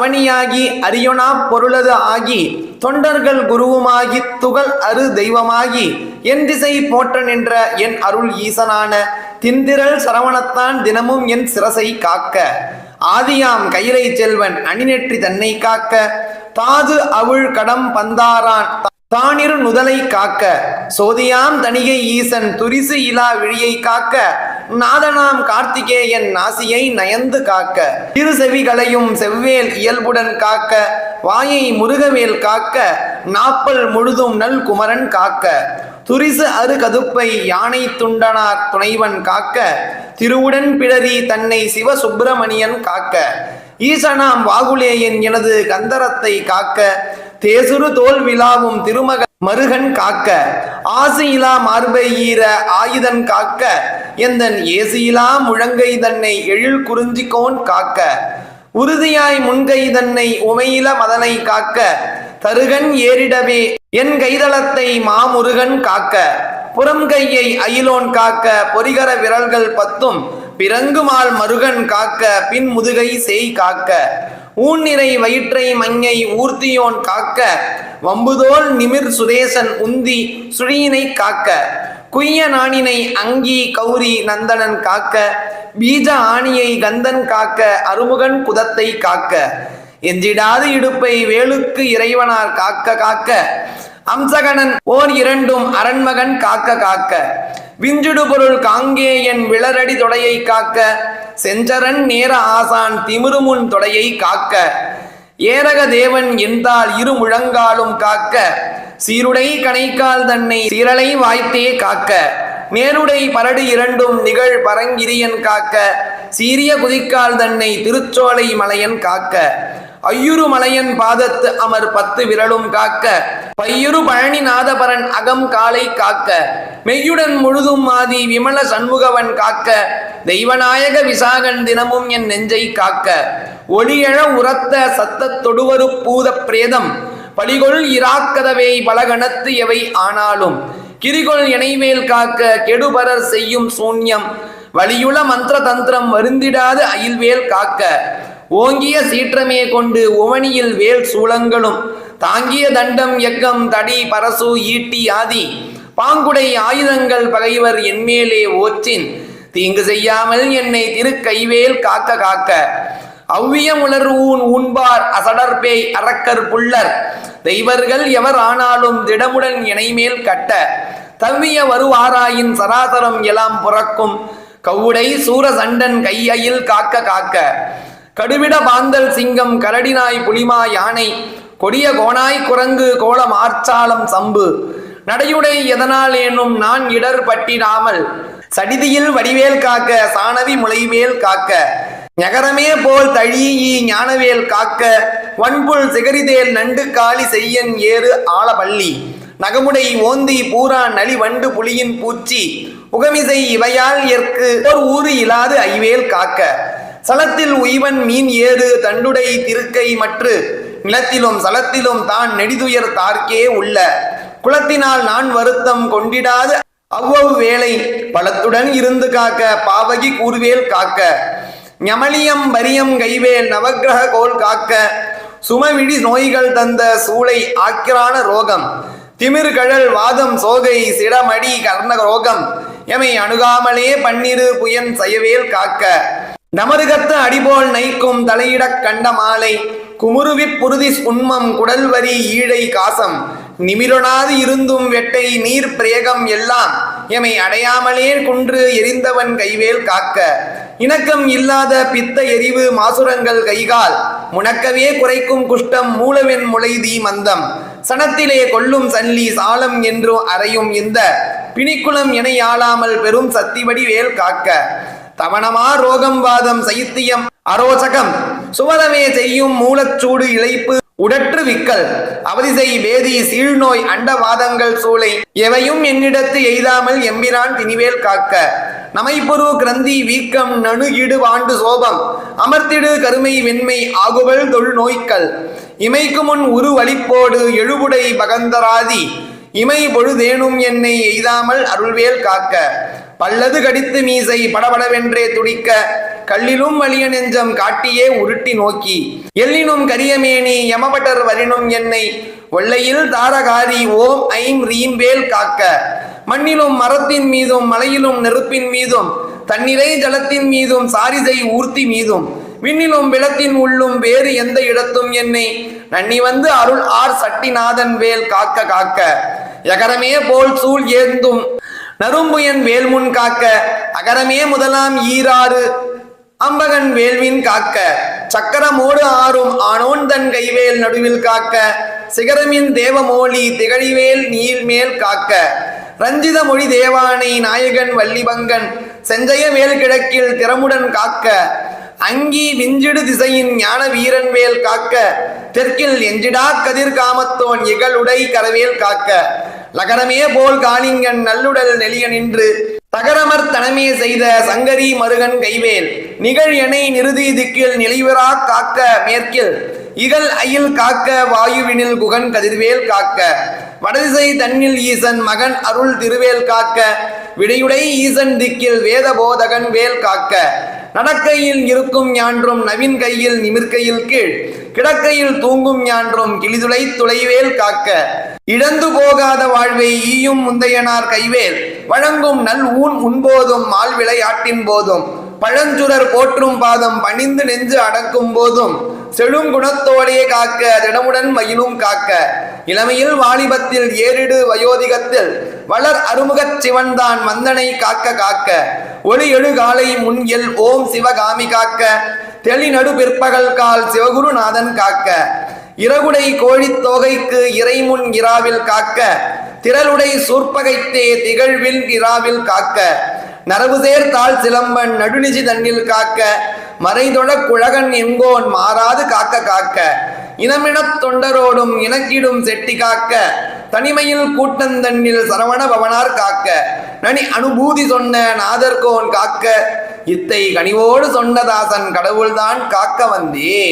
அவனியாகி அரியொணா பொருளது ஆகி தொண்டர்கள் குருவுமாகி துகள் அரு தெய்வமாகி என் திசை போற்ற நின்ற என் அருள் ஈசனான திந்திரல் சரவணத்தான் தினமும் என் சிரசை காக்க ஆதியாம் கைலை செல்வன் அணிநெற்றி தன்னை காக்க தாது அவுள் கடம் பந்தாரான் தானிரு நுதலை காக்க சோதியாம் தணிகை ஈசன் துரிசு இலா விழியை காக்க நாதனாம் கார்த்திகேயன் நாசியை நயந்து காக்க இரு செவிகளையும் செவ்வேல் இயல்புடன் காக்க வாயை முருகவேல் காக்க நாப்பல் முழுதும் நல் குமரன் காக்க துரிசு அரு கதுப்பை யானை துண்டனார் துணைவன் காக்க திருவுடன் பிடரி தன்னை சிவ சுப்பிரமணியன் காக்க ஈசனாம் வாகுலேயன் எனது கந்தரத்தை காக்க தேசுரு தோல் விழாவும் திருமக மருகன் காக்க ஆசையிலா மார்பை ஈர ஆயுதன் காக்க எந்தன் ஏசியிலா முழங்கை தன்னை எழில் குறிஞ்சிக்கோன் காக்க உறுதியாய் முன்கை தன்னை உமையில மதனை காக்க தருகன் ஏறிடவே என் கைதளத்தை மாமுருகன் காக்க புறம் கையை அயிலோன் காக்க பொறிகர விரல்கள் பத்தும் பிறங்குமால் மருகன் காக்க பின் முதுகை செய் காக்க ஊன்னிறை வயிற்றை மஞ்சை ஊர்த்தியோன் காக்க வம்புதோல் நிமிர் சுதேசன் உந்தி சுழியினை காக்க குய்ய நாணினை அங்கி கௌரி நந்தனன் காக்க பீஜ ஆணியை கந்தன் காக்க அருமுகன் குதத்தை காக்க எஞ்சிடாது இடுப்பை வேலுக்கு இறைவனார் காக்க காக்க அம்சகணன் ஓர் இரண்டும் அரண்மகன் காக்க காக்க விஞ்சுடு பொருள் காங்கேயன் விளரடி தொடையை காக்க செஞ்சரன் நேர ஆசான் திமிருமுன் தொடையை காக்க ஏரக தேவன் என்றால் இரு முழங்காலும் காக்க சீருடை கணைக்கால் தன்னை சீரலை வாய்த்தே காக்க நேருடை பரடு இரண்டும் நிகழ் பரங்கிரியன் காக்க சீரிய குதிக்கால் தன்னை திருச்சோலை மலையன் காக்க ஐயுரு மலையன் பாதத்து அமர் 10 விரலும் காக்க பையுரு பழனி நாதபரன் அகம் காலை காக்க மெய்யுடன் முழுதும் ஆதி விமல சண்முகவன் காக்க தெய்வநாயக விசாகன் தினமும் என் நெஞ்சை காக்க ஒளியழ உரத்த சத்த தொடுவரு பூத பிரேதம் பலிகொள் இராக்கதவை பலகணத்து எவை ஆனாலும் கிரிகொள் இணைவேல் காக்க கெடுபரர் செய்யும் சூன்யம் வலியுள மந்திர தந்திரம் வருந்திடாது அயில்வேல் காக்க ஓங்கிய சீற்றமே கொண்டு உவனியில் வேல் சூளங்களும் தாங்கிய தண்டம் எக்கம் தடி பரசு ஈட்டி ஆதி பாங்குடை ஆயுதங்கள் பகைவர் என்மேலே ஓச்சின் தீங்கு செய்யாமல் என்னை திருக்கைவேல் காக்க காக்க அவ்விய உலர் ஊன்பார் அசடர்பேய் அரக்கர் புள்ளர் தெய்வர்கள் எவர் ஆனாலும் திடமுடன் இணைமேல் கட்ட தவ்விய வருவாராயின் சராசரம் எல்லாம் புறக்கும் கவுடை சூர சண்டன் கையில் காக்க காக்க கடுவிட பாந்தல் சிங்கம் கரடினாய் புலிமா யானை கொடிய கோணாய் குரங்கு கோலம் ஆர்ச்சாலம் சம்பு நடையுடை எதனால் ஏனும் நான் இடர் பட்டிடாமல் சடிதியில் வடிவேல் காக்க சாணவி முளைவேல் காக்க நகரமே போல் தழியி ஞானவேல் காக்க வன்புல் சிகரிதேல் நண்டு காளி செய்யன் ஏறு ஆளபள்ளி நகமுடை ஓந்தி பூரா நலி வண்டு புலியின் பூச்சி உகமிசை இவையால் ஏற்கு ஓர் ஊறு இலாது ஐவேல் காக்க சலத்தில் உய்வன் மீன் ஏறு தண்டுடை திருக்கை மற்று நிலத்திலும் சலத்திலும் தான் நெடிதுயர் தார்க்கே உள்ள குலத்தினால் நான் வருத்தம் கொண்டிடாது அவ்வளவு வேளை பலத்துடன் இருந்து காக்க பாவகி கூறுவேல் காக்க ஞமலியம் பரியம் கைவேல் நவக்கிரக கோல் காக்க சுமவிழி நோய்கள் தந்த சூளை ஆக்கிரான ரோகம் திமிர் கழல் வாதம் சோகை சிடமடி கர்ண ரோகம் எமை அணுகாமலே பன்னிரு புயன் செய்யவேல் காக்க நமருகத்து அடிபோல் நைக்கும் தலையிடக் கண்ட மாலை குமுருவிப் புருதி உண்மம் குடல்வரி ஈழை காசம் நிமிரொணாது இருந்தும் வெட்டை நீர் பிரேகம் எல்லாம் எமை அடையாமலே குன்று எரிந்தவன் கைவேல் காக்க இணக்கம் இல்லாத பித்த எரிவு மாசுரங்கள் கைகால் முணக்கவே குறைக்கும் குஷ்டம் மூலவென் முளைதி மந்தம் சனத்திலே கொள்ளும் சல்லி சாலம் என்று அறையும் இந்த பிணிக்குளம் என ஆளாமல் பெரும் சத்திவடி வேல் காக்க தவணமா ரோகம் வாதம் சைத்தியம் அரோசகம் சுவரமே செய்யும் மூலச்சூடு இழைப்பு உடற்று விக்கல் அவதிசை வேதி சீழ்நோய் அண்டவாதங்கள் சூளை எவையும் என்னிடத்து எய்தாமல் எம்பிரான் திணிவேல் காக்க நமைப்புரு கிரந்தி வீக்கம் நணுகிடு வாண்டு சோபம் அமர்த்திடு கருமை வெண்மை ஆகுவல் தொழு நோய்கள் இமைக்கு முன் உரு வலிப்போடு எழுபுடை பகந்தராதி இமை பொழுதேனும் என்னை எய்தாமல் அருள்வேல் காக்க பல்லது கடித்து மீசை படபடவென்றே துடிக்க கல்லிலும் வலிய நெஞ்சம் காட்டியே உருட்டி நோக்கி எல்லினும் கரியமேனி யமபட்டர் வரினும் என்னை ஒல்லையில் தாரகாரி ஓம் ஐம் ரீம் வேல் காக்க மண்ணிலும் மரத்தின் மீதும் மலையிலும் நெருப்பின் மீதும் தண்ணீரை ஜலத்தின் மீதும் சாரிசை ஊர்த்தி மீதும் விண்ணிலும் விளத்தின் உள்ளும் வேறு எந்த இடத்தும் என்னை நன்னி வந்து அருள் ஆர் சட்டிநாதன் வேல் காக்க காக்க எகரமே போல் சூழ் ஏந்தும் நரும்புயன் வேல்முன் காக்க அகரமே முதலாம் ஈராறு அம்பகன் வேள்வின் காக்க சக்கரமோடு ஆறும் ஆனோன் தன் கைவேல் நடுவில் காக்க சிகரமின் தேவமோலி திகழிவேல் நீள்மேல் காக்க ரஞ்சித மொழி தேவானை நாயகன் வள்ளிபங்கன் செஞ்சய வேல் கிழக்கில் திறமுடன் காக்க அங்கி விஞ்சிடு திசையின் ஞான வீரன் வேல் காக்க தெற்கில் எஞ்சிடா கதிர் காமத்தோன் இகழுடை கரவேல் காக்க லகரமே போல் காளிங்கன் நல்லுடல் நெளிய நின்று தகரமர் தனமே செய்த சங்கரி மருகன் கைவேல் நிகழ் எனை நிறுதி திக்கில் நிலைவரா காக்க மேற்கில் இகல் அயில் காக்க வாயுவினில் குகன் கதிர்வேல் காக்க வடதிசை தன்னில் ஈசன் மகன் அருள் திருவேல் காக்க விடையுடை ஈசன் திக்கில் வேத போதகன் வேல் காக்க நடக்கையில் இருக்கும் ஞான்றும் நவின் கையில் நிமிர்கையில் கீழ் கிடக்கையில் தூங்கும் ஞான்றும் கிளிதுளை துளைவேல் காக்க இழந்து போகாத வாழ்வை ஈயும் முந்தையனார் கைவேல் வழங்கும் நல் ஊன் உண்போதும் மால் விளையாட்டின் போதும் பழஞ்சுடர் போற்றும் பாதம் பணிந்து நெஞ்சு அடக்கும் போதும் செழும் குணத்தோடே காக்க திடமுடன் மயிலும் காக்க இளமையில் வாலிபத்தில் ஏறிடு வயோதிகத்தில் வளர் அருமுகச் சிவன்தான் மந்தனை காக்க காக்க ஒளி எழு காலை முன் எல் ஓம் சிவகாமி காக்க தெளி நடு பிற்பகல் கால் சிவகுருநாதன் காக்க இறகுடை கோழித் தோகைக்கு இறைமுன் இராவில் காக்க திரளுடை சூர்பகைத்தே திகழ்வில் இராவில் காக்க நரபுசேர் தாழ் சிலம்பன் நடுநிசி தன்னில் காக்க மறைதொழ குழகன் எங்கோன் மாறாது காக்க காக்க இனமினத் தொண்டரோடும் இணக்கிடும் செட்டி காக்க தனிமையில் கூட்டந்தன்னில் சரவண பவனார் காக்க நனி அனுபூதி சொன்ன நாதர்கோன் காக்க இத்தை கனிவோடு சொன்னதாசன் கடவுள்தான் காக்க வந்தே.